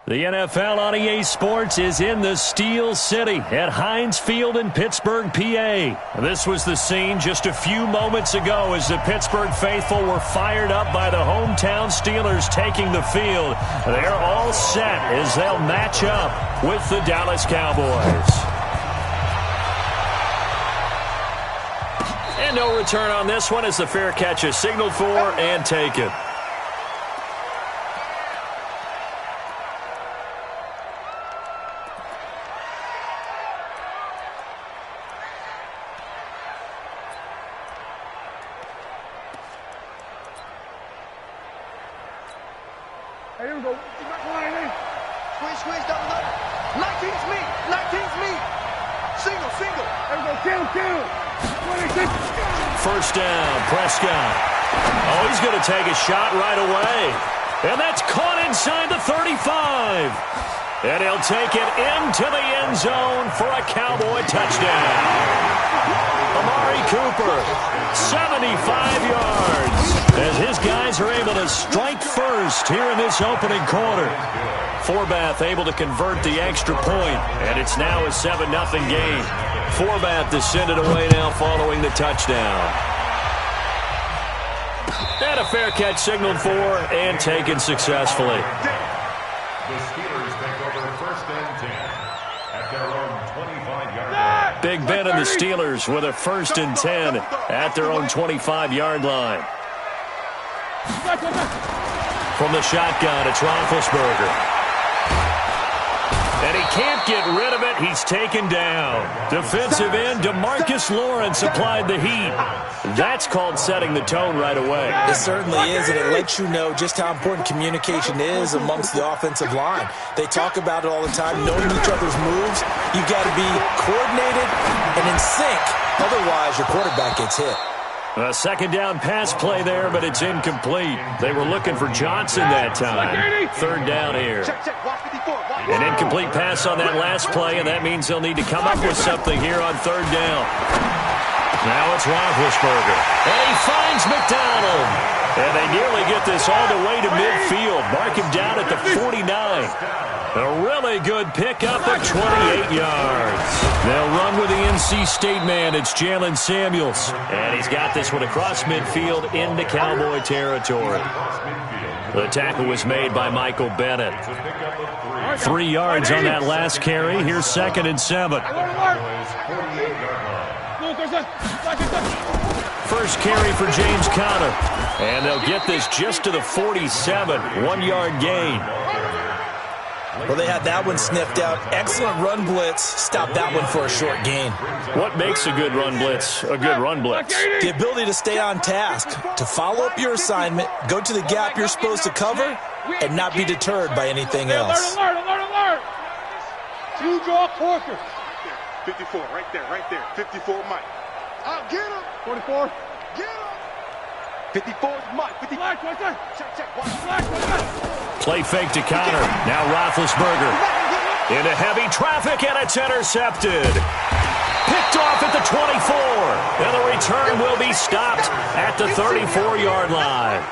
The NFL on EA Sports is in the Steel City at Heinz Field in Pittsburgh, PA. This was the scene just a few moments ago as the Pittsburgh faithful were fired up by the hometown Steelers taking the field. They're all set as they'll match up with the Dallas Cowboys. And no return on this one as the fair catch is signaled for and taken. Here we go. Squeeze down the ladder. 19's me. 19's me. Single. There we go. Kill. 26. First down, Prescott. Oh, he's going to take a shot right away. And that's caught inside the 35. And he'll take it into the end zone for a Cowboy touchdown. Amari Cooper, 75 yards. As his guys are able to strike first here in this opening quarter. Forbath able to convert the extra point, and it's now a 7-0 game. Forbath to send it away now following the touchdown. And a fair catch signaled for and taken successfully. The Steelers take over first and 10 at their own 25-yard line. Big Ben and the Steelers with a first and 10 at their own 25-yard line. From the shotgun, it's Roethlisberger. And he can't get rid of it. He's taken down. Defensive end DeMarcus Lawrence applied the heat. That's called setting the tone right away. It certainly is, and it lets you know just how important communication is amongst the offensive line. They talk about it all the time, knowing each other's moves. You've got to be coordinated and in sync. Otherwise, your quarterback gets hit. A second down pass play there, but it's incomplete. They were looking for Johnson that time. Third down here. An incomplete pass on that last play, and that means they'll need to come up with something here on third down. Now it's Roethlisberger. And he finds McDonald. And they nearly get this all the way to midfield. Mark him down at the 49. A really good pickup at 28 yards. They'll run with the NC State man. It's Jalen Samuels. And he's got this one across midfield into Cowboy territory. The tackle was made by Michael Bennett. 3 yards on that last carry. Here's 2nd and 7. First carry for James Conner. And they'll get this just to the 47. 1-yard gain. Well, they had that one sniffed out. Excellent run blitz. Stop that one for a short gain. What makes a good run blitz a good run blitz? The ability to stay on task, to follow up your assignment, go to the gap you're supposed to cover, and not be deterred by anything else. Alert. Two draw Corker. 54, right there. 54, Mike. Out, get him. 44. Get him. 54 is Mike. 55. Right there. Check. Play fake to Conner. Now Roethlisberger. Into heavy traffic, and it's intercepted. Picked off at the 24. And the return will be stopped at the 34-yard line.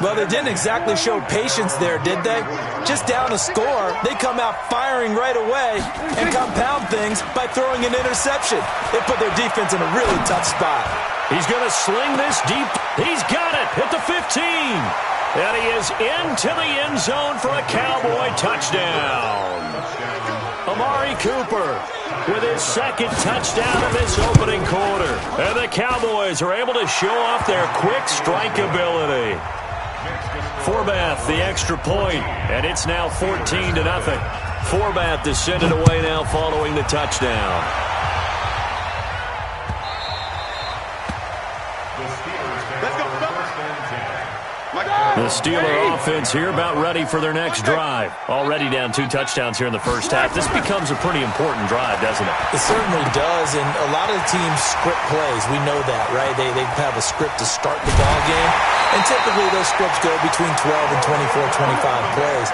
Well, they didn't exactly show patience there, did they? Just down a score, they come out firing right away and compound things by throwing an interception. They put their defense in a really tough spot. He's going to sling this deep. He's got it at the 15. And he is into the end zone for a Cowboy touchdown. Amari Cooper with his 2nd touchdown of this opening quarter. And the Cowboys are able to show off their quick strike ability. Forbath, the extra point, and it's now 14-0. Forbath to send it away now following the touchdown. The Steeler offense here about ready for their next drive. Already down 2 touchdowns here in the first half. This becomes a pretty important drive, doesn't it? It certainly does, and a lot of the teams script plays. We know that, right? They have a script to start the ball game, and typically those scripts go between 12 and 24, 25 plays.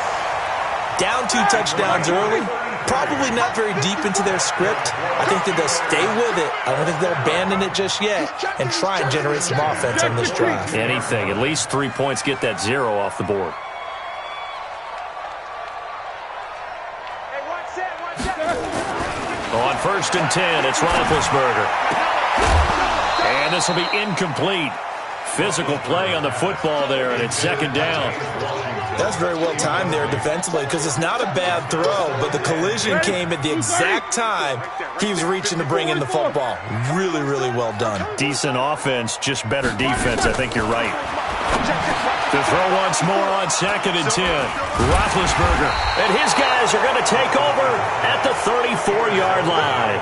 Down 2 touchdowns early, probably not very deep into their script. I think that they'll stay with it. I don't think they'll abandon it just yet and try and generate some offense on this drive. Anything. At least 3 points, get that 0 off the board. 1st and 10. It's Roethlisberger. And this will be incomplete. Physical play on the football there, and it's 2nd down. That's very well timed there defensively because it's not a bad throw, but the collision came at the exact time he was reaching to bring in the football. Really, really well done. Decent offense, just better defense. I think you're right. To throw once more on 2nd and 10. Roethlisberger. And his guys are going to take over at the 34-yard line.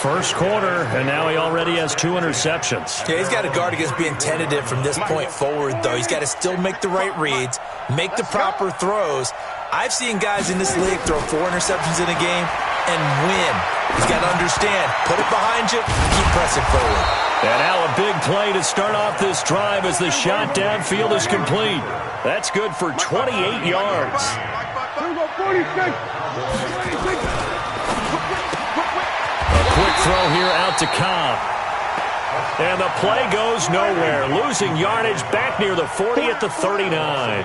First quarter, and now he already has 2 interceptions. Yeah, he's got to guard against being tentative from this point forward, though. He's got to still make the right reads, make the proper throws. I've seen guys in this league throw 4 interceptions in a game and win. He's got to understand, put it behind you, keep pressing forward. And now a big play to start off this drive as the shot downfield is complete. That's good for 28 yards. Quick throw here out to Cobb. And the play goes nowhere. Losing yardage back near the 40 at the 39.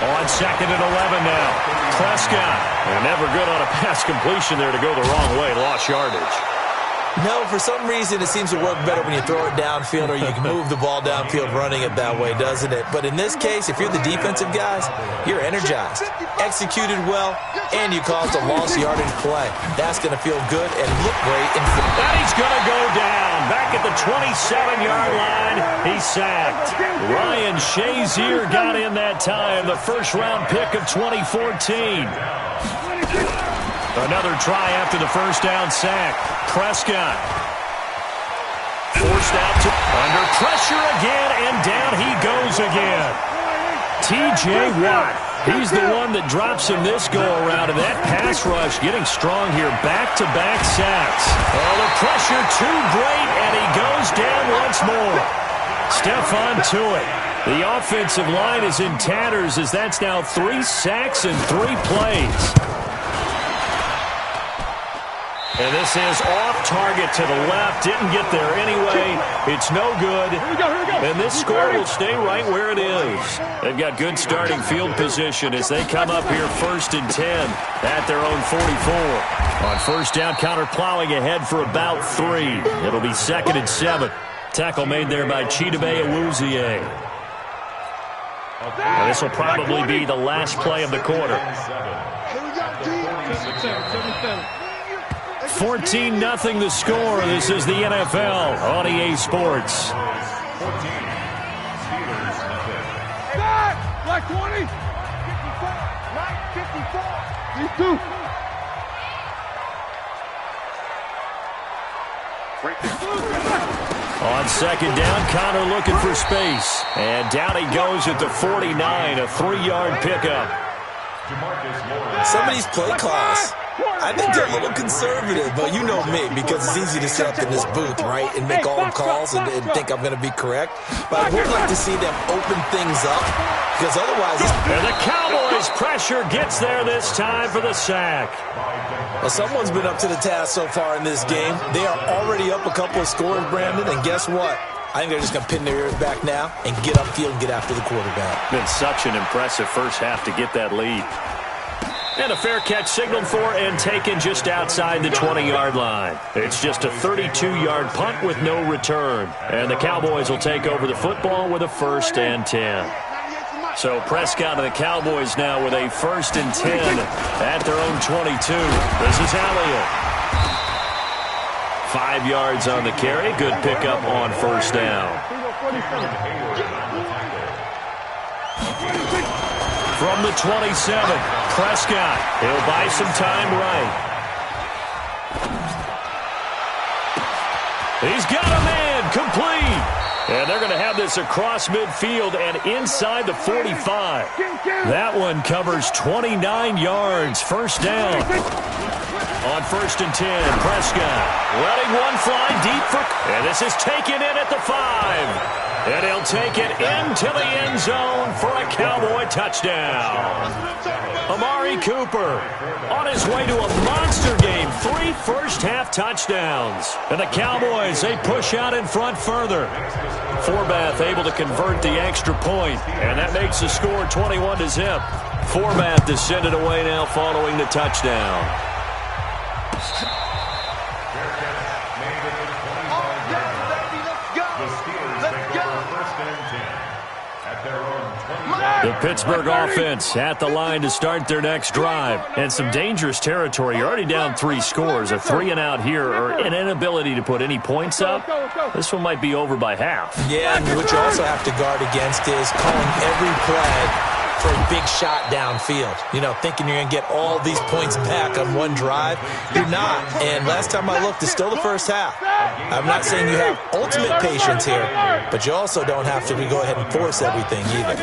On 2nd and 11 now. Prescott. And never good on a pass completion there to go the wrong way. Lost yardage. No, for some reason it seems to work better when you throw it downfield or you can move the ball downfield running it that way, doesn't it? But in this case, if you're the defensive guys, you're energized, executed well, and you caused a lost yardage play. That's going to feel good and look great in front. And he's going to go down. Back at the 27-yard line, he's sacked. Ryan Shazier got in that time, the first-round pick of 2014. Another try after the first down sack. Prescott. Forced out to under pressure again, and down he goes again. T.J. Watt. He's the one that drops him this go-around, and that pass rush getting strong here. Back-to-back sacks. Oh, the pressure too great, and he goes down once more. Stephon Tuitt. The offensive line is in tatters as that's now 3 sacks in 3 plays. And this is off target to the left. Didn't get there anyway. It's no good. Here we go. And this score will stay right where it is. They've got good starting field position as they come up here 1st and 10 at their own 44. On first down, counter plowing ahead for about 3. It'll be 2nd and 7. Tackle made there by Chidobe Awuzie. And this will probably be the last play of the quarter. 14-0 the score. This is the NFL on EA Sports. Black 20. 54. These 2. On 2nd down, Connor looking for space. And down he goes at the 49, a 3-yard pickup. Somebody's play calls, I think they're a little conservative, but you know me, because it's easy to sit up in this booth, right, and make all the calls and think I'm going to be correct. But I would like to see them open things up, because otherwise... And the Cowboys' pressure gets there this time for the sack. Well, someone's been up to the task so far in this game. They are already up a couple of scores, Brandon, and guess what? I think they're just going to pin their ears back now and get upfield and get after the quarterback. Been such an impressive first half to get that lead. And a fair catch signaled for and taken just outside the 20-yard line. It's just a 32-yard punt with no return. And the Cowboys will take over the football with a 1st and 10. So Prescott and the Cowboys now with a 1st and 10 at their own 22. This is Elliott. 5 yards on the carry. Good pickup on first down. From the 27, Prescott. He'll buy some time right. He's got a man complete. And they're going to have this across midfield and inside the 45. That one covers 29 yards. First down. On 1st and 10, Prescott letting one fly deep for... And this is taken in at the 5. And he'll take it into the end zone for a Cowboy touchdown. Amari Cooper on his way to a monster game. 3 first-half touchdowns. And the Cowboys, they push out in front further. Forbath able to convert the extra point, and that makes the score 21-0. Forbath to send it away now following the touchdown. The Pittsburgh offense at the line to start their next drive. And some dangerous territory. You're already down 3 scores. A 3-and-out here or an inability to put any points up. This one might be over by half. Yeah, and what you also have to guard against is calling every play for a big shot downfield. You know, thinking you're going to get all these points back on one drive. You're not. And last time I looked, it's still the first half. I'm not saying you have ultimate patience here, but you also don't have to go ahead and force everything either.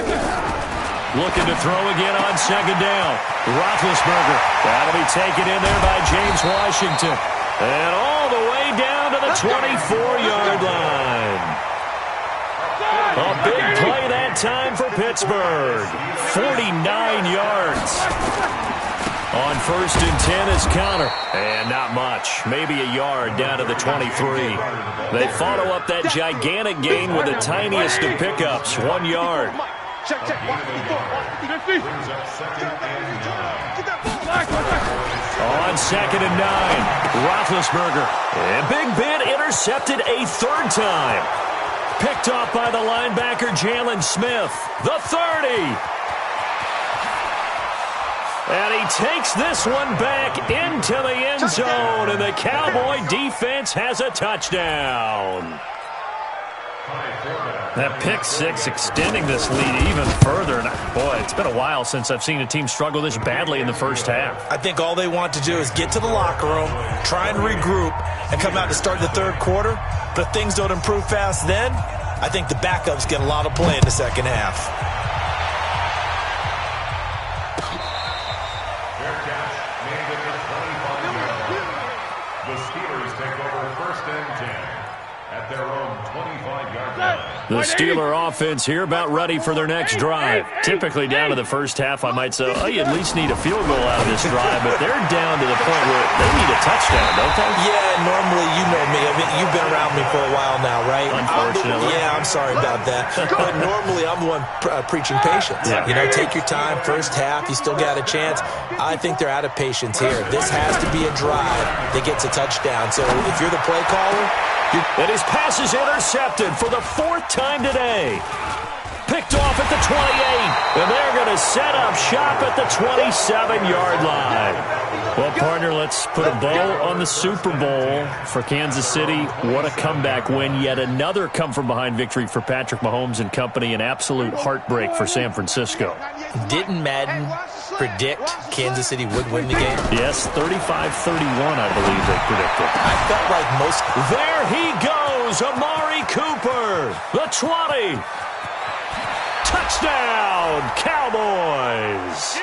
Looking to throw again on second down. Roethlisberger. That'll be taken in there by James Washington. And all the way down to the 24-yard line. A big play that time for Pittsburgh. 49 yards. On 1st and 10 is Connor. And not much. Maybe a yard down to the 23. They follow up that gigantic gain with the tiniest of pickups. 1 yard. Check. Watch 54. On 2nd and 9, Roethlisberger. And Big Ben intercepted a 3rd time. Picked off by the linebacker, Jalen Smith. The 30. And he takes this one back into the end zone. And the Cowboy defense has a touchdown. That pick 6 extending this lead even further. And boy, it's been a while since I've seen a team struggle this badly in the first half. I think all they want to do is get to the locker room, try and regroup, and come out to start the 3rd quarter. But if things don't improve fast then, I think the backups get a lot of play in the second half. Fair catch made at the 25-yard line. The Steelers take over 1st and 10 at their own 25-yard line. The Steeler offense here about ready for their next drive. Typically down to the first half, I might say, oh, you at least need a field goal out of this drive, but they're down to the point where they need a touchdown, don't they? Yeah, normally, you know me. I mean, you've been around me for a while now, right? Unfortunately. I'm sorry about that. But normally, I'm the one preaching patience. Yeah. You know, take your time. First half, you still got a chance. I think they're out of patience here. This has to be a drive that gets a touchdown. So if you're the play caller, and his pass is intercepted for the 4th time today. Picked off at the 28. And they're going to set up shop at the 27-yard line. Well, partner, let's put a bow on the Super Bowl for Kansas City. What a comeback win. Yet another come-from-behind victory for Patrick Mahomes and company. An absolute heartbreak for San Francisco. Didn't Madden predict Kansas City would win the game? Yes, 35-31, I believe they predicted. I felt like most... There he goes, Amari Cooper, the 20. Touchdown, Cowboys.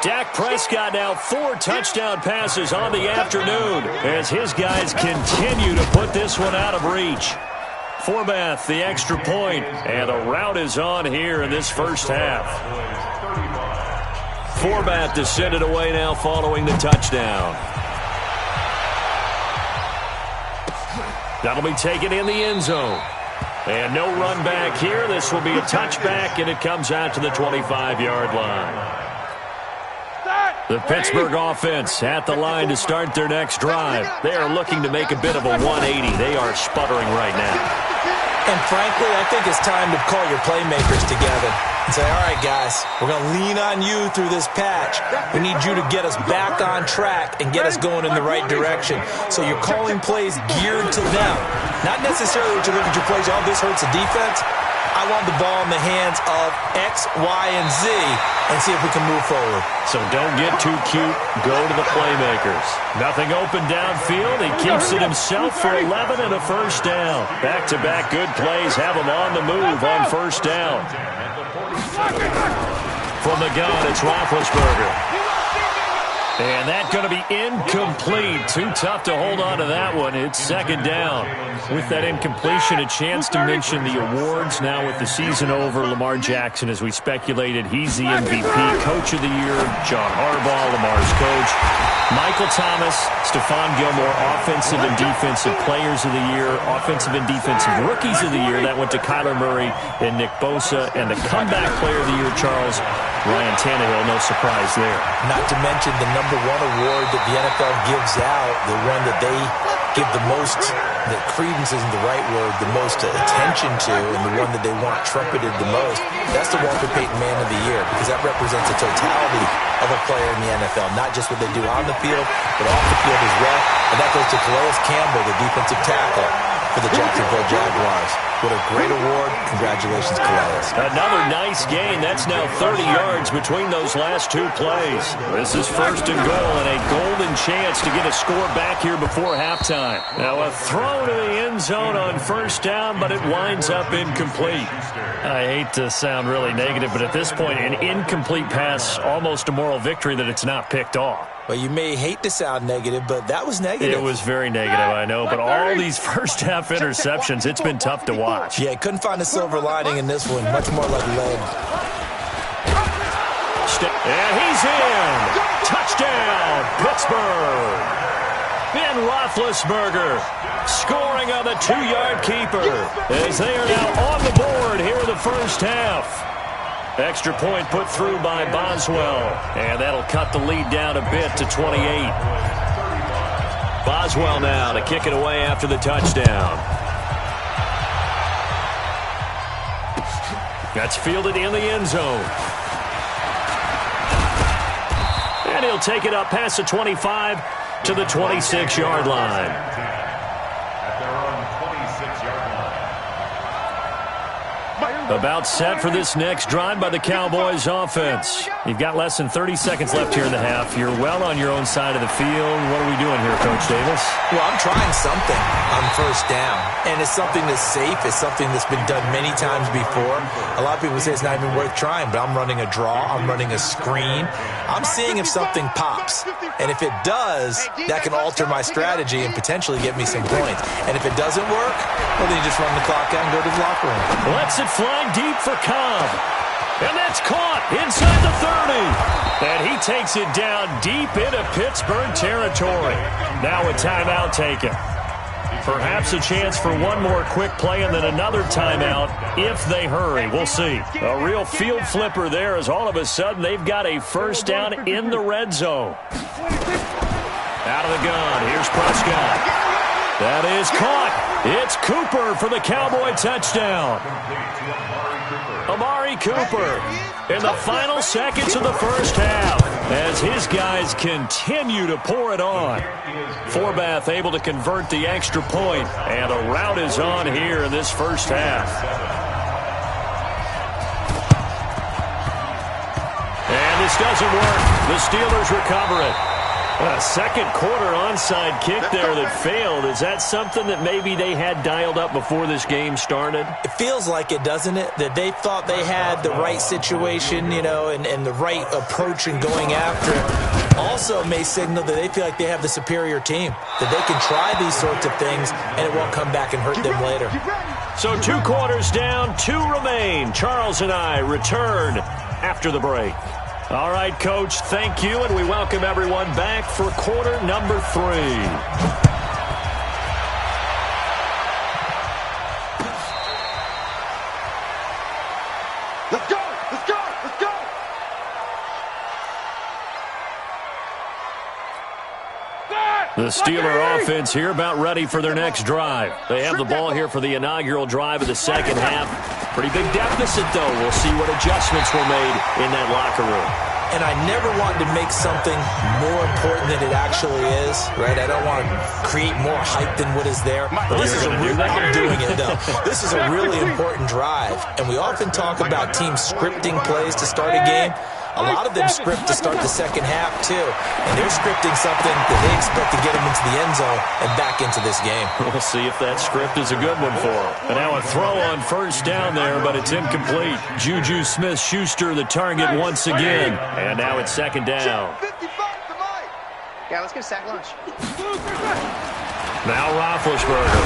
Dak Prescott now 4 touchdown passes on the afternoon as his guys continue to put this one out of reach. Forbath, the extra point, and the route is on here in this first half. Forbath to send it away now following the touchdown. That'll be taken in the end zone. And no run back here. This will be a touchback, and it comes out to the 25-yard line. The Pittsburgh offense at the line to start their next drive. They are looking to make a bit of a 180. They are sputtering right now. And frankly, I think it's time to call your playmakers together and say, all right, guys, we're going to lean on you through this patch. We need you to get us back on track and get us going in the right direction. So you're calling plays geared to them. Not necessarily that you look at your plays, oh, this hurts the defense. I want the ball in the hands of X, Y, and Z and see if we can move forward. So don't get too cute. Go to the playmakers. Nothing open downfield. He keeps it himself for 11 and a first down. Back-to-back good plays have him on the move on first down. From the gun, it's Roethlisberger. And that's going to be incomplete. Too tough to hold on to that one. It's second down. With that incompletion, a chance to mention the awards. Now with the season over, Lamar Jackson, as we speculated, he's the MVP. Coach of the Year, John Harbaugh, Lamar's coach. Michael Thomas, Stephon Gilmore, Offensive and Defensive Players of the Year, Offensive and Defensive Rookies of the Year. That went to Kyler Murray and Nick Bosa. And the Comeback Player of the Year, Charles, Ryan Tannehill. No surprise there. Not to mention the #1 award that the NFL gives out, the one that they give the most, that credence isn't the right word, the most attention to, and the one that they want trumpeted the most. That's the Walter Payton Man of the Year, because that represents the totality of a player in the NFL, not just what they do on the field, but off the field as well. And that goes to Calais Campbell, the defensive tackle for the Jacksonville Jaguars. What a great award. Congratulations, Calais. Another nice gain. That's now 30 yards between those last two plays. This is 1st and goal and a golden chance to get a score back here before halftime. Now a throw to the end zone on 1st down, but it winds up incomplete. I hate to sound really negative, but at this point, an incomplete pass, almost a moral victory that it's not picked off. Well, you may hate to sound negative, but that was negative. It was very negative, I know. But all these first-half interceptions, it's been tough to watch. Yeah, couldn't find a silver lining in this one. Much more like lead. And he's in. Touchdown, Pittsburgh. Ben Roethlisberger scoring on the 2-yard keeper as they are now on the board here in the first half. Extra point put through by Boswell, and that'll cut the lead down a bit to 28. Boswell now to kick it away after the touchdown. That's fielded in the end zone. And he'll take it up past the 25 to the 26-yard line. About set for this next drive by the Cowboys offense. You've got less than 30 seconds left here in the half. You're well on your own side of the field. What are we doing here, Coach Davis? Well, I'm trying something on 1st down. And it's something that's safe. It's something that's been done many times before. A lot of people say it's not even worth trying, but I'm running a draw. I'm running a screen. I'm seeing if something pops. And if it does, that can alter my strategy and potentially get me some points. And if it doesn't work, well, then you just run the clock out and go to the locker room. Lets it fly deep for Cobb. And that's caught inside the 30. And he takes it down deep into Pittsburgh territory. Now a timeout taken. Perhaps a chance for one more quick play and then another timeout if they hurry. We'll see. A real field flipper there as all of a sudden they've got a 1st down in the red zone. Out of the gun. Here's Prescott. That is caught. It's Cooper for the Cowboy touchdown. Amari Cooper in the final seconds of the first half as his guys continue to pour it on. Forbath able to convert the extra point, and a rout is on here in this first half. And this doesn't work. The Steelers recover it. A second quarter onside kick there that failed. Is that something that maybe they had dialed up before this game started? It feels like it, doesn't it? That they thought they had the right situation, you know, and the right approach in going after it. Also may signal that they feel like they have the superior team, that they can try these sorts of things and it won't come back and hurt them later. So 2 quarters down, 2 remain. Charles and I return after the break. All right, Coach, thank you, and we welcome everyone back for quarter number 3. Let's go! Let's go! Let's go! The Steeler offense here about ready for their next drive. They have the ball here for the inaugural drive of the second half. Pretty big deficit, though. We'll see what adjustments were made in that locker room. And I never want to make something more important than it actually is, right? I don't want to create more hype than what is there. But this is I'm doing it, though. This is a really important drive. And we often talk about teams scripting plays to start a game. A lot of them script to start the second half, too. And they're scripting something that they expect to get them into the end zone and back into this game. We'll see if that script is a good one for them. And now a throw on 1st down there, but it's incomplete. Juju Smith-Schuster the target once again. And now it's 2nd down. Yeah, let's get a sack lunch. Now Roethlisberger.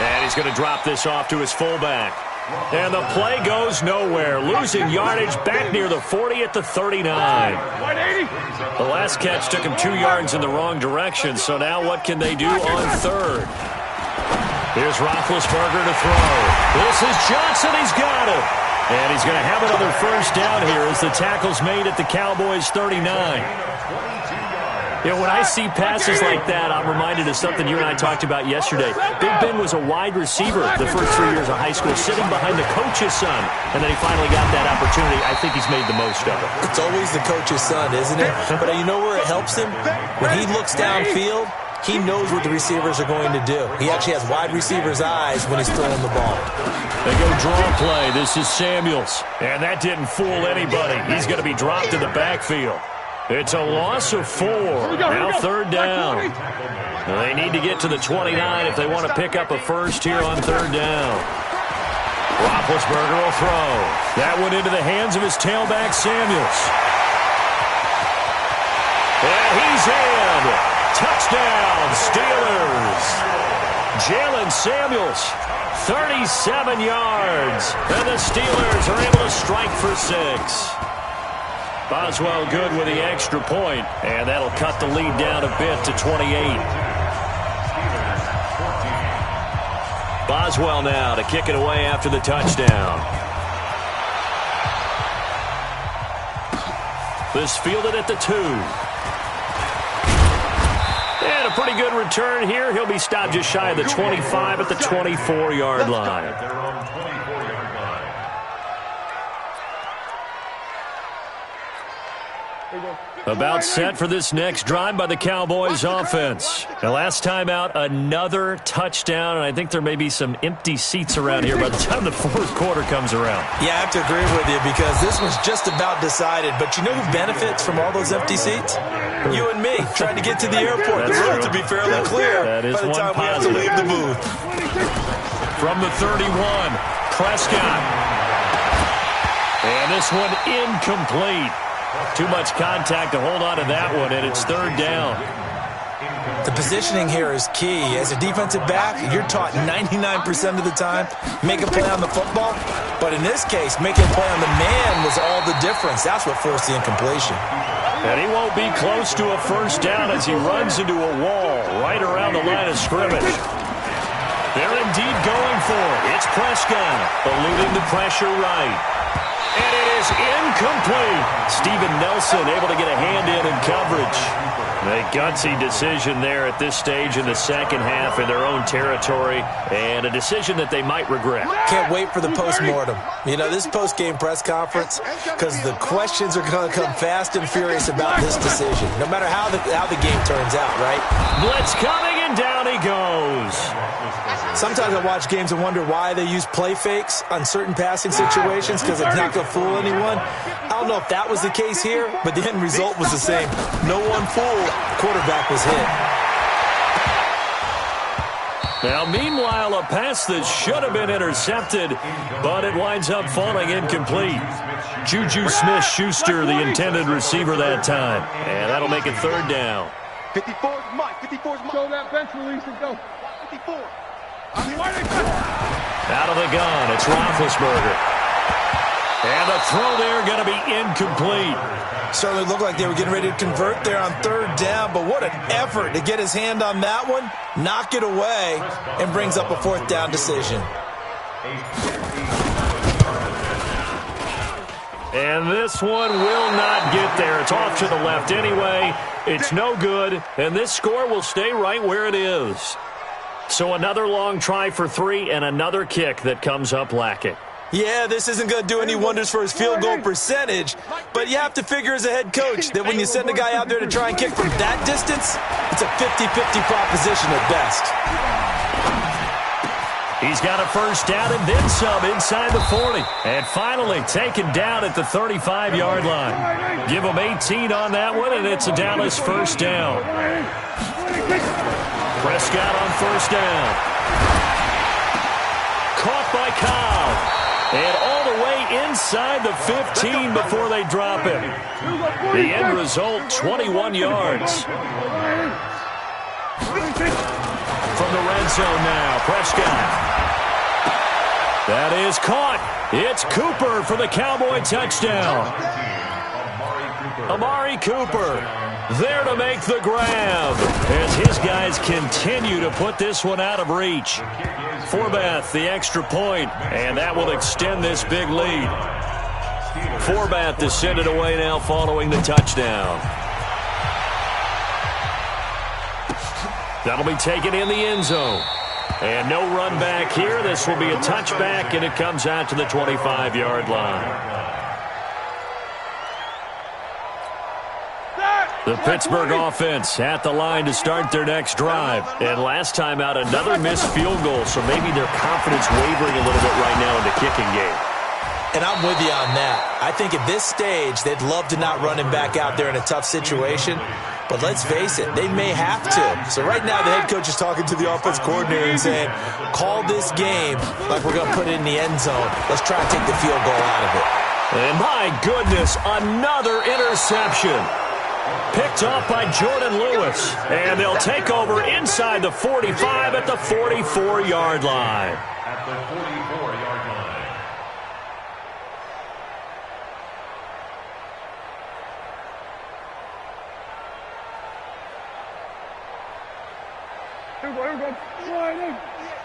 And he's going to drop this off to his fullback. And the play goes nowhere. Losing yardage back near the 40 at the 39. The last catch took him 2 yards in the wrong direction, so now what can they do on third? Here's Roethlisberger to throw. This is Johnson. He's got it. And he's going to have another first down here as the tackle's made at the Cowboys' 39. You know, when I see passes like that, I'm reminded of something you and I talked about yesterday. Big Ben was a wide receiver the first 3 years of high school, sitting behind the coach's son, and then he finally got that opportunity. I think he's made the most of it. It's always the coach's son, isn't it? But you know where it helps him? When he looks downfield, he knows what the receivers are going to do. He actually has wide receivers' eyes when he's throwing the ball. They go draw play. This is Samuels. And that didn't fool anybody. He's going to be dropped in the backfield. It's a loss of 4. Now third down. They need to get to the 29 if they want to pick up a first here on third down. Roethlisberger will throw. That went into the hands of his tailback, Samuels. And he's in. Touchdown, Steelers. Jalen Samuels, 37 yards. And the Steelers are able to strike for 6. Boswell good with the extra point, and that'll cut the lead down a bit to 28. Boswell now to kick it away after the touchdown. This fielded at the 2. And a pretty good return here. He'll be stopped just shy of the 25 at the 24-yard line. About set for this next drive by the Cowboys offense. And last time out, another touchdown, and I think there may be some empty seats around here by the time the fourth quarter comes around. Yeah, I have to agree with you because this one's just about decided. But you know who benefits from all those empty seats? You and me, trying to get to the airport. The road to be fairly clear that is by the time one we have to leave the booth. From the 31, Prescott. And this one incomplete. Too much contact to hold on to that one, and it's third down. The positioning here is key. As a defensive back, you're taught 99% of the time, make a play on the football. But in this case, making a play on the man was all the difference. That's what forced the incompletion. And he won't be close to a first down as he runs into a wall right around the line of scrimmage. They're indeed going for it. It's Prescott, eluding the pressure right. And it is incomplete. Steven Nelson able to get a hand in coverage. A gutsy decision there at this stage in the second half in their own territory, and a decision that they might regret. Can't wait for the post-mortem. You know, this post-game press conference, because the questions are going to come fast and furious about this decision, no matter how the game turns out, right? Blitz coming, and down he goes. Sometimes I watch games and wonder why they use play fakes on certain passing situations because it's not going to fool anyone. I don't know if that was the case here, but the end result was the same. No one fooled. The quarterback was hit. Now, meanwhile, a pass that should have been intercepted, but it winds up falling incomplete. Juju Smith-Schuster, the intended receiver that time. And that'll make it third down. 54's Mike. 54's Mike. Show that bench release and go. 54. Out of the gun, it's Roethlisberger. And the throw there going to be incomplete. Certainly looked like they were getting ready to convert there on third down, but what an effort to get his hand on that one, knock it away, and brings up a fourth down decision. And this one will not get there. It's off to the left anyway. It's no good, and this score will stay right where it is. So another long try for 3 and another kick that comes up lacking. Yeah, this isn't going to do any wonders for his field goal percentage, but you have to figure as a head coach that when you send a guy out there to try and kick from that distance, it's a 50-50 proposition at best. He's got a first down and then some inside the 40. And finally taken down at the 35-yard line. Give him 18 on that one, and it's a Dallas first down. Prescott on first down. Caught by Cobb. And all the way inside the 15 before they drop him. The end result, 21 yards. From the red zone now, Prescott. That is caught. It's Cooper for the Cowboy touchdown. Amari Cooper there to make the grab as his guys continue to put this one out of reach. Forbath, the extra point, and that will extend this big lead. Forbath to send it away now following the touchdown. That'll be taken in the end zone. And no run back here. This will be a touchback, and it comes out to the 25-yard line. The Pittsburgh offense at the line to start their next drive. And last time out, another missed field goal, so maybe their confidence wavering a little bit right now in the kicking game. And I'm with you on that. I think at this stage, they'd love to not run him back out there in a tough situation. But let's face it, they may have to. So right now, the head coach is talking to the offense coordinator and saying, call this game like we're going to put it in the end zone. Let's try and take the field goal out of it. And my goodness, another interception. Picked off by Jordan Lewis. And they'll take over inside the 45 at the 44-yard line. At the 44-yard line. Here we go.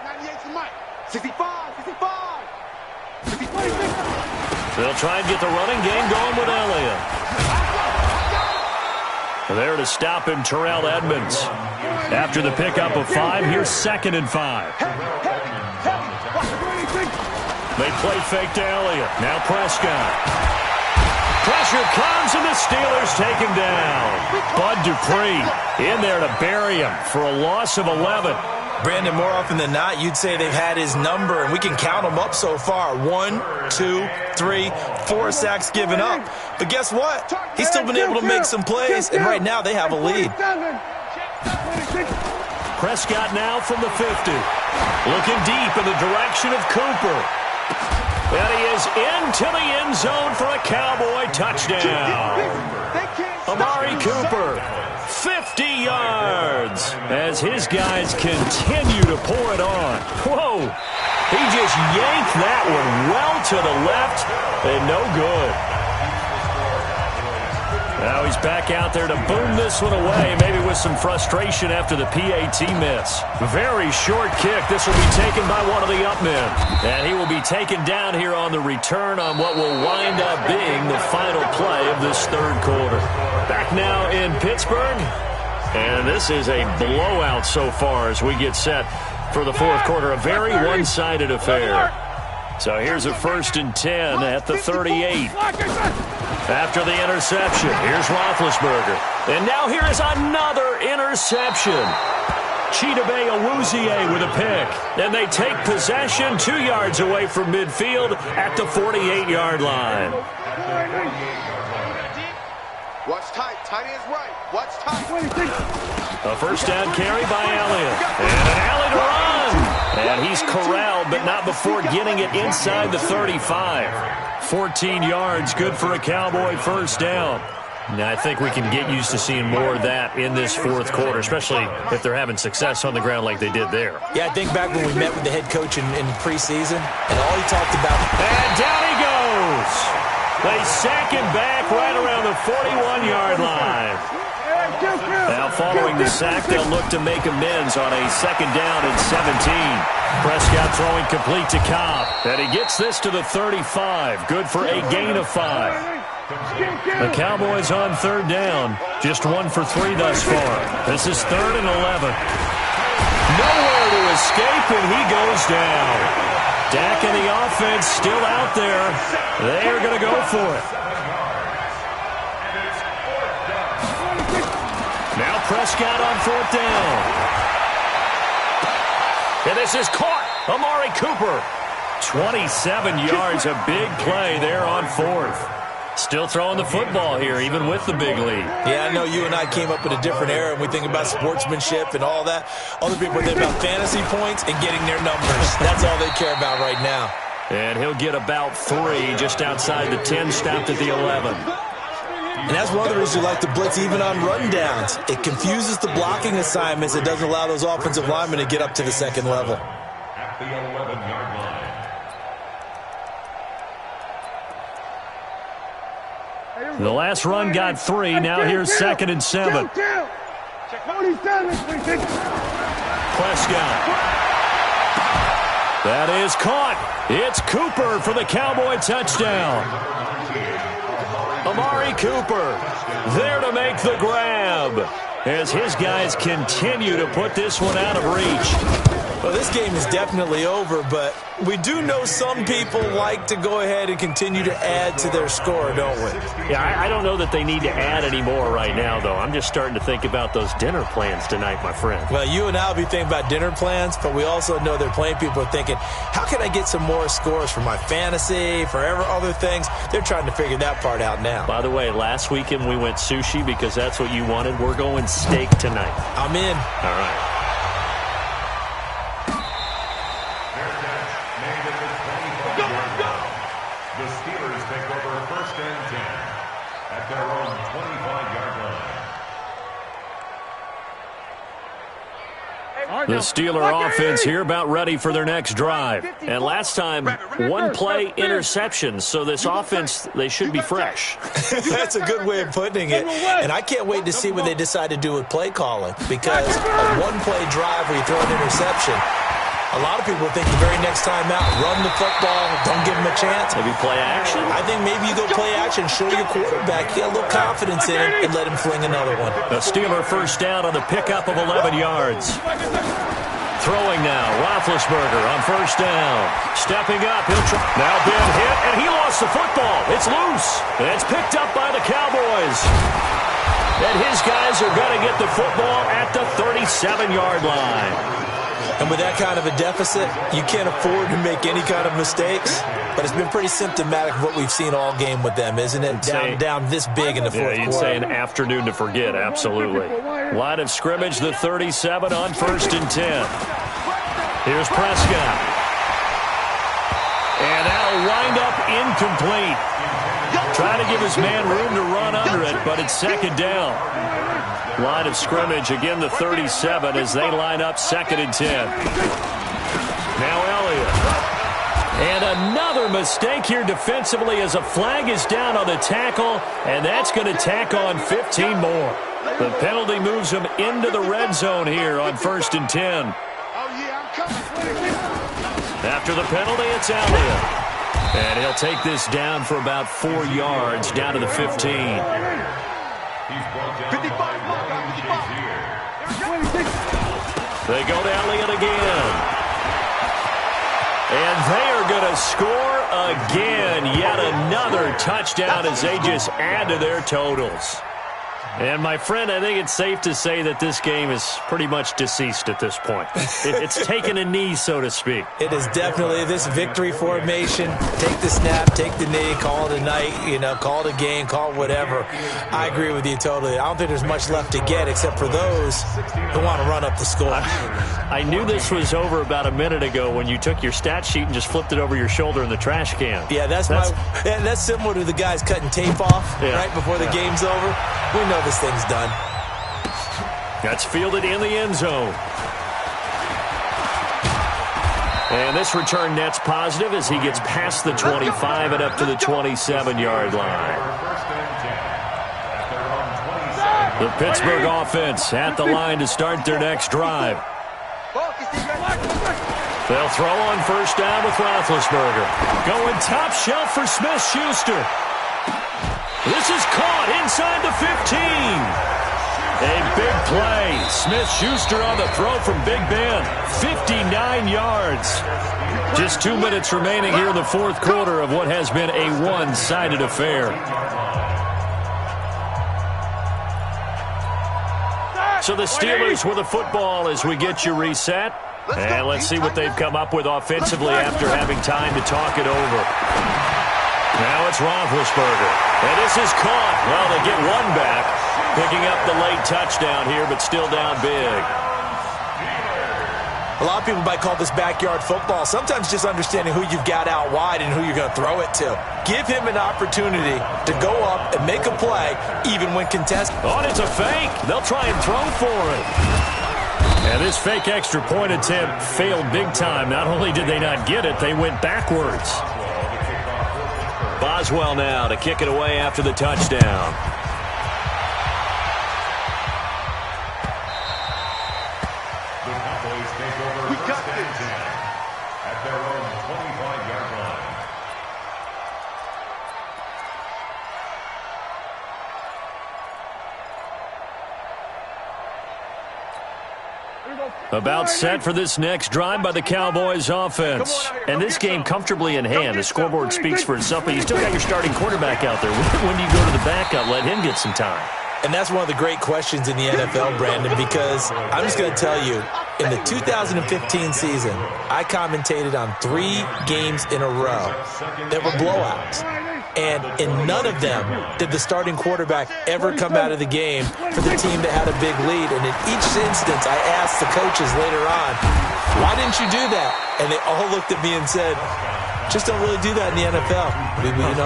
98 to Mike. 65, 65. 56. They'll try and get the running game going with Elliott. There to stop him, Terrell Edmonds. After the pickup of 5, here's 2nd and 5. They play fake to Elliott. Now Prescott. Pressure comes, and the Steelers take him down. Bud Dupree in there to bury him for a loss of 11. Brandon, more often than not, you'd say they've had his number, and we can count them up so far. 1, 2, 3, 4 sacks given up. But guess what? He's still been able to make some plays, and right now they have a lead. Prescott now from the 50. Looking deep in the direction of Cooper. And he is into the end zone for a Cowboy touchdown. Amari Cooper, 50 yards as his guys continue to pour it on. Whoa, he just yanked that one well to the left and no good. Now he's back out there to boom this one away, maybe with some frustration after the PAT miss. Very short kick. This will be taken by one of the up men. And he will be taken down here on the return on what will wind up being the final play of this third quarter. Back now in Pittsburgh. And this is a blowout so far as we get set for the fourth quarter. A very one-sided affair. So here's a 1st and 10 at the 38. After the interception, here's Roethlisberger. And now here is another interception. Chidobe Awuzie with a pick. And they take possession 2 yards away from midfield at the 48-yard line. Watch tight. Tight is right. Watch tight. A first down carry by Elliott. And an alley to run. And he's corralled, but not before getting it inside the 35. 14 yards, good for a Cowboy first down. Now, I think we can get used to seeing more of that in this fourth quarter, especially if they're having success on the ground like they did there. Yeah, I think back when we met with the head coach in preseason, and all he talked about... And down he goes! They sack him back right around the 41-yard line. Now, following the sack, they'll look to make amends on a 2nd down and 17. Prescott throwing complete to Cobb. And he gets this to the 35. Good for a gain of 5. The Cowboys on 3rd down. Just 1 for 3 thus far. This is 3rd and 11. Nowhere to escape, and he goes down. Dak and the offense still out there. They are going to go for it. Now Prescott on 4th down. And this is caught. Amari Cooper. 27 yards, a big play there on 4th. Still throwing the football here, even with the big lead. Yeah, I know you and I came up in a different era, and we think about sportsmanship and all that. Other people think about fantasy points and getting their numbers. That's all they care about right now. And he'll get about 3 just outside the 10, stopped at the 11. And that's one of the reasons you like to blitz even on rundowns. It confuses the blocking assignments. It doesn't allow those offensive linemen to get up to the 2nd level. At the 11-yard line. The last run got 3. Now here's 2nd and 7. Prescott. That is caught. It's Cooper for the Cowboy touchdown. Amari Cooper there to make the grab as his guys continue to put this one out of reach. Well, this game is definitely over, but we do know some people like to go ahead and continue to add to their score, don't we? Yeah, I don't know that they need to add any more right now, though. I'm just starting to think about those dinner plans tonight, my friend. Well, you and I will be thinking about dinner plans, but we also know there are plenty of people are thinking, how can I get some more scores for my fantasy, for other things? They're trying to figure that part out now. By the way, last weekend we went sushi because that's what you wanted. We're going steak tonight. I'm in. All right. The Steelers take over 1st and 10 at their own 25-yard line. The Steeler offense here about ready for their next drive. And last time, 1 play interception. So this offense, they should be fresh. That's a good way of putting it. And I can't wait to see what they decide to do with play calling. Because a 1-play drive where you throw an interception, a lot of people think the very next time out, run the football, don't give him a chance. Maybe play action? I think maybe you go play action, show your quarterback, get a little confidence in him, and let him fling another one. A Steeler first down on the pickup of 11 yards. Throwing now, Roethlisberger on first down. Stepping up, he'll try. Now been hit, and he lost the football. It's loose, and it's picked up by the Cowboys. And his guys are going to get the football at the 37-yard line. And with that kind of a deficit, you can't afford to make any kind of mistakes. But it's been pretty symptomatic of what we've seen all game with them, isn't it? Down this big in the fourth quarter. You'd say an afternoon to forget, absolutely. Line of scrimmage, the 37 on 1st and 10. Here's Prescott. And that'll wind up incomplete. Trying to give his man room to run under it, but it's 2nd down. Line of scrimmage, again the 37 as they line up 2nd and 10. Now Elliott. And another mistake here defensively as a flag is down on the tackle, and that's going to tack on 15 more. The penalty moves him into the red zone here on 1st and 10. After the penalty, it's Elliott. And he'll take this down for about 4 yards, down to the 15. They go to Elliott again. And they are going to score again. Yet another touchdown as they just add to their totals. And, my friend, I think it's safe to say that this game is pretty much deceased at this point. It's taken a knee, so to speak. It is definitely this victory formation. Take the snap, take the knee, call it a night, call it a game, call it whatever. I agree with you totally. I don't think there's much left to get except for those who want to run up the score. I knew this was over about a minute ago when you took your stat sheet and just flipped it over your shoulder in the trash can. Yeah, that's similar to the guys cutting tape off right before the game's over. We know this thing's done. That's fielded in the end zone. And this return net's positive as he gets past the 25 and up to the 27-yard line. The Pittsburgh offense at the line to start their next drive. They'll throw on first down with Roethlisberger. Going top shelf for Smith-Schuster. This is caught inside the 15. A big play. Smith-Schuster on the throw from Big Ben. 59 yards. Just 2 minutes remaining here in the fourth quarter of what has been a one-sided affair. So the Steelers with the football as we get you reset. And let's see what they've come up with offensively after having time to talk it over. Now it's Roethlisberger. And this is caught. Well, they get one back. Picking up the late touchdown here, but still down big. A lot of people might call this backyard football. Sometimes just understanding who you've got out wide and who you're going to throw it to. Give him an opportunity to go up and make a play, even when contested. Oh, it's a fake. They'll try and throw for it. And this fake extra point attempt failed big time. Not only did they not get it, they went backwards. Boswell now to kick it away after the touchdown. The Cowboys take over first and 10 at their own 25-yard line. About set for this next drive by the Cowboys offense. And this game comfortably in hand. The scoreboard speaks for itself, but you still got your starting quarterback out there. When do you go to the backup? Let him get some time. And that's one of the great questions in the NFL, Brandon, because I'm just going to tell you, in the 2015 season, I commentated on 3 games in a row that were blowouts. And in none of them did the starting quarterback ever come out of the game for the team that had a big lead. And in each instance, I asked the coaches later on, why didn't you do that? And they all looked at me and said, just don't really do that in the NFL.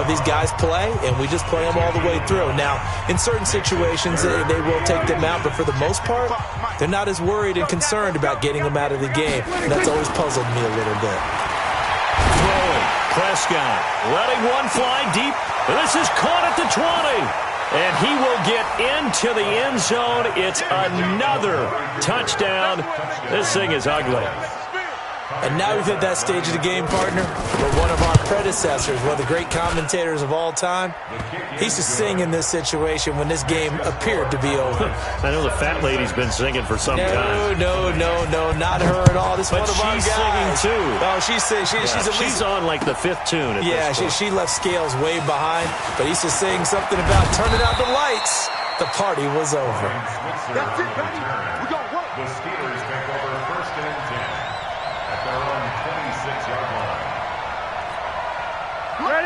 These guys play, and we just play them all the way through. Now, in certain situations, they will take them out, but for the most part, they're not as worried and concerned about getting them out of the game. And that's always puzzled me a little bit. Throwing. Prescott letting one fly deep. This is caught at the 20. And he will get into the end zone. It's another touchdown. This thing is ugly. And now we've hit that stage of the game, partner, where one of our predecessors, one of the great commentators of all time, he used to sing in this situation when this game appeared to be over. I know the fat lady's been singing for some time. No, not her at all. This is one of our guys. She's singing too. Oh, she's on like the 5th tune. She left Scales way behind, but he used to sing something about turning out the lights. The party was over. That's it, baby. We got work. The Steelers take over first and 10 at their own 26-yard line.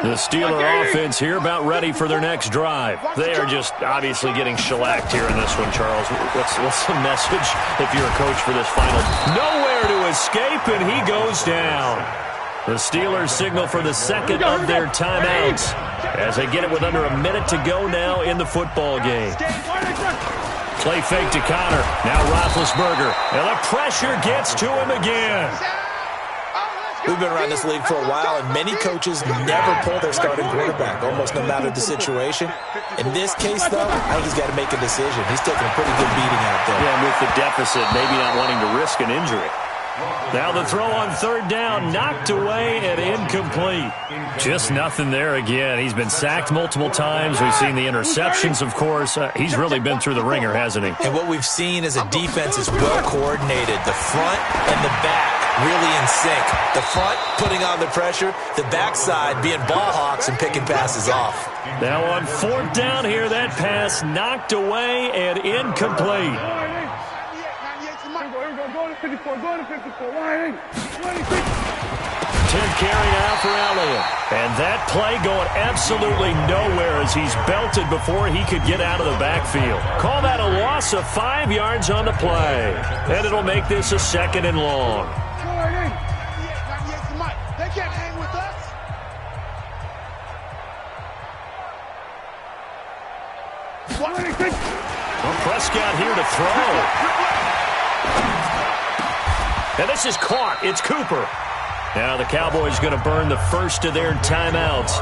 The Steeler offense here about ready for their next drive. They are just obviously getting shellacked here in this one, Charles. What's the message if you're a coach for this final? Nowhere to escape, and he goes down. The Steelers signal for the second of their timeouts as they get it with under a minute to go now in the football game. Play fake to Connor. Now Roethlisberger. And the pressure gets to him again. We've been around this league for a while, and many coaches never pull their starting quarterback, almost no matter the situation. In this case, though, I think he's got to make a decision. He's taking a pretty good beating out there. Yeah, and with the deficit, maybe not wanting to risk an injury. Now the throw on third down, knocked away and incomplete. Just nothing there again. He's been sacked multiple times. We've seen the interceptions, of course. He's really been through the ringer, hasn't he? And what we've seen is a defense is well coordinated. The front and the back really in sync. The front putting on the pressure, the backside being ball hawks and picking passes off. Now on fourth down here, that pass knocked away and incomplete. 54, go to 54, line 26. 10 carry now for Elliott. And that play going absolutely nowhere as he's belted before he could get out of the backfield. Call that a loss of 5 yards on the play. And it'll make this a 2nd and long. 98, they can't hang with us. Well, Prescott here to throw. And this is caught. It's Cooper. Now the Cowboys going to burn the first of their timeouts.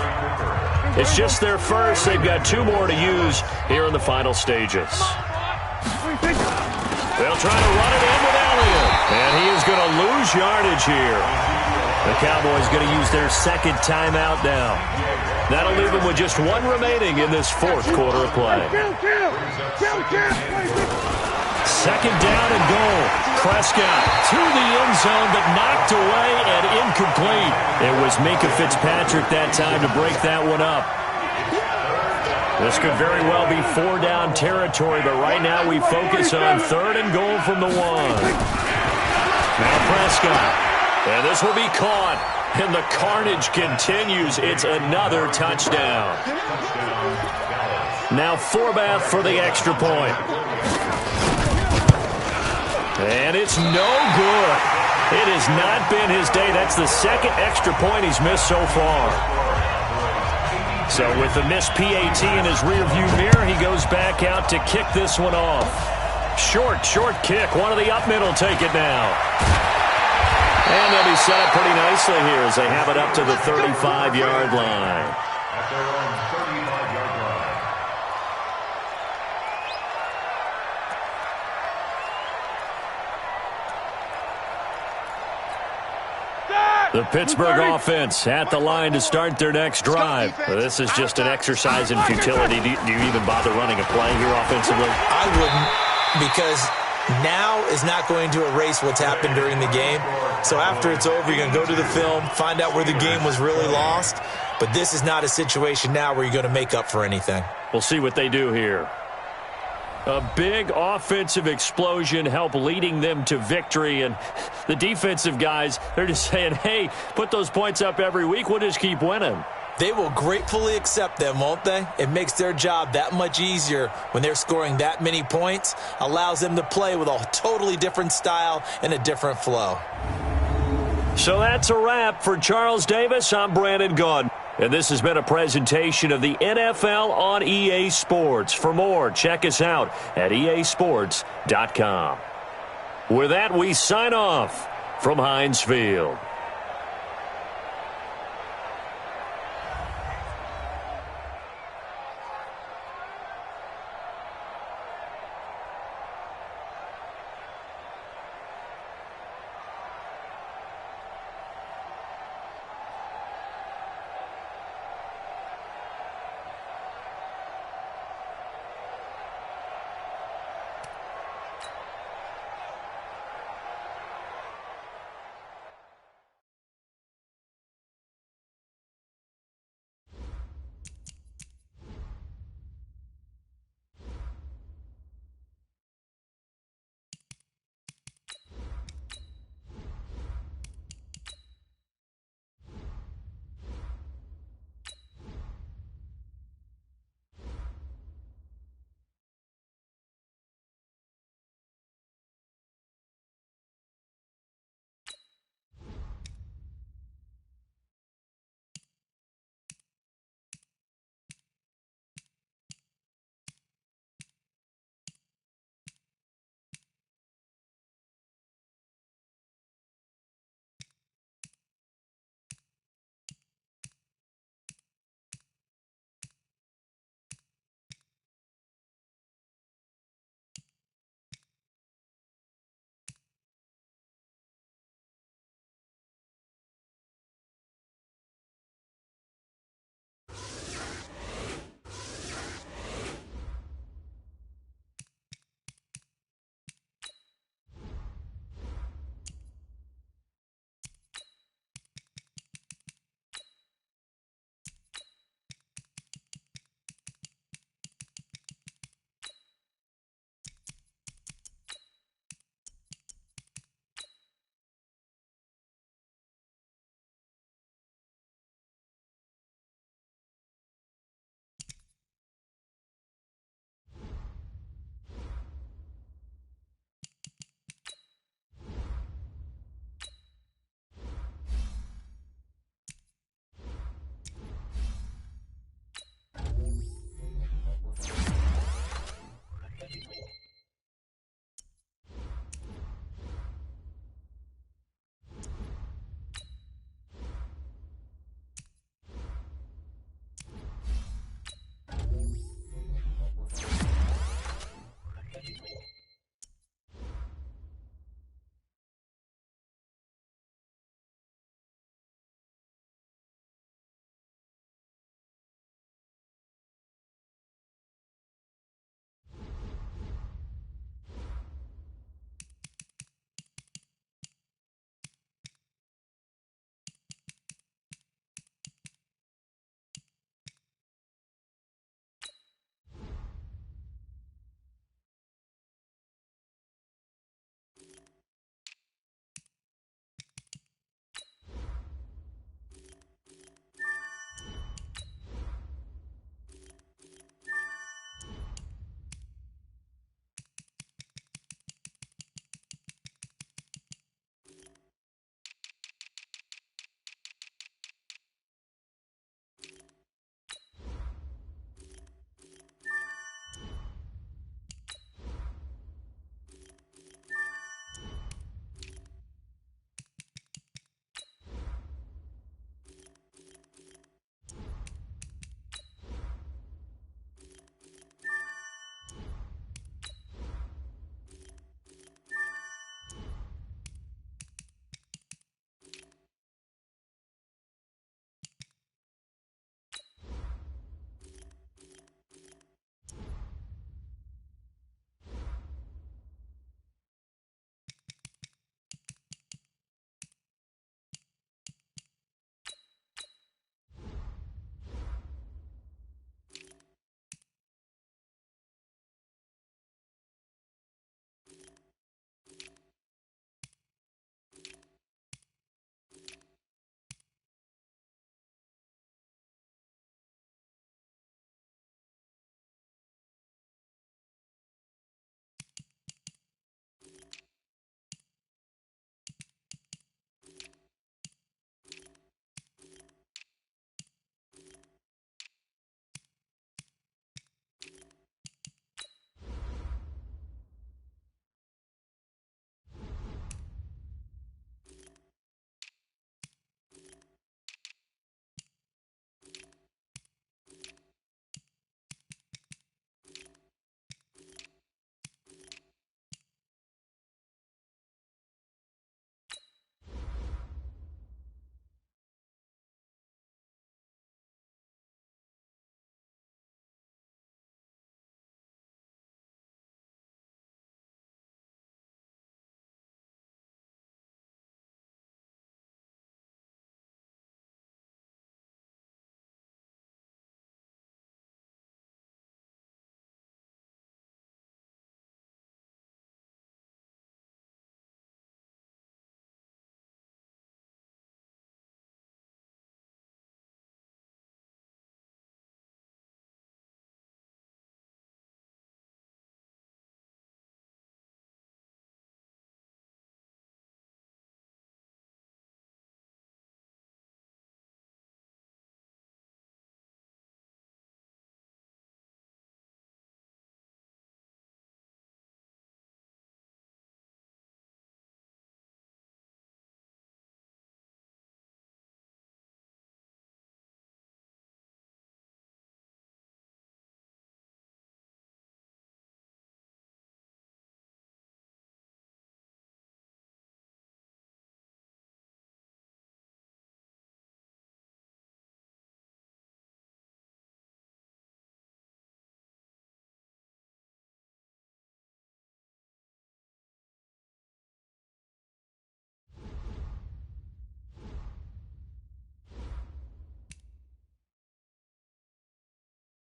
It's just their first. They've got 2 more to use here in the final stages. They'll try to run it in with Elliott. And he is going to lose yardage here. The Cowboys going to use their 2nd timeout now. That'll leave them with just 1 remaining in this 4th quarter of play. 2nd down and goal. Prescott to the end zone, but knocked away and incomplete. It was Minkah Fitzpatrick that time to break that one up. This could very well be 4 down territory, but right now we focus on 3rd and goal from the 1. Now Prescott. And this will be caught. And the carnage continues. It's another touchdown. Now Forbath for the extra point. And it's no good. It has not been his day. That's the 2nd extra point he's missed so far. So with the missed PAT in his rearview mirror, he goes back out to kick this one off. Short kick. One of the up middle take it now. And they'll be set up pretty nicely here as they have it up to the 35-yard line. at their own 35-yard line. The Pittsburgh offense at the line to start their next drive. This is just an exercise in futility. Do you even bother running a play here offensively? I wouldn't, because now is not going to erase what's happened during the game. So after it's over, you're going to go to the film, find out where the game was really lost. But this is not a situation now where you're going to make up for anything. We'll see what they do here. A big offensive explosion helped leading them to victory. And the defensive guys, they're just saying, hey, put those points up every week. We'll just keep winning. They will gratefully accept them, won't they? It makes their job that much easier when they're scoring that many points. Allows them to play with a totally different style and a different flow. So that's a wrap for Charles Davis. I'm Brandon Gaudin. And this has been a presentation of the NFL on EA Sports. For more, check us out at easports.com. With that, we sign off from Heinz Field.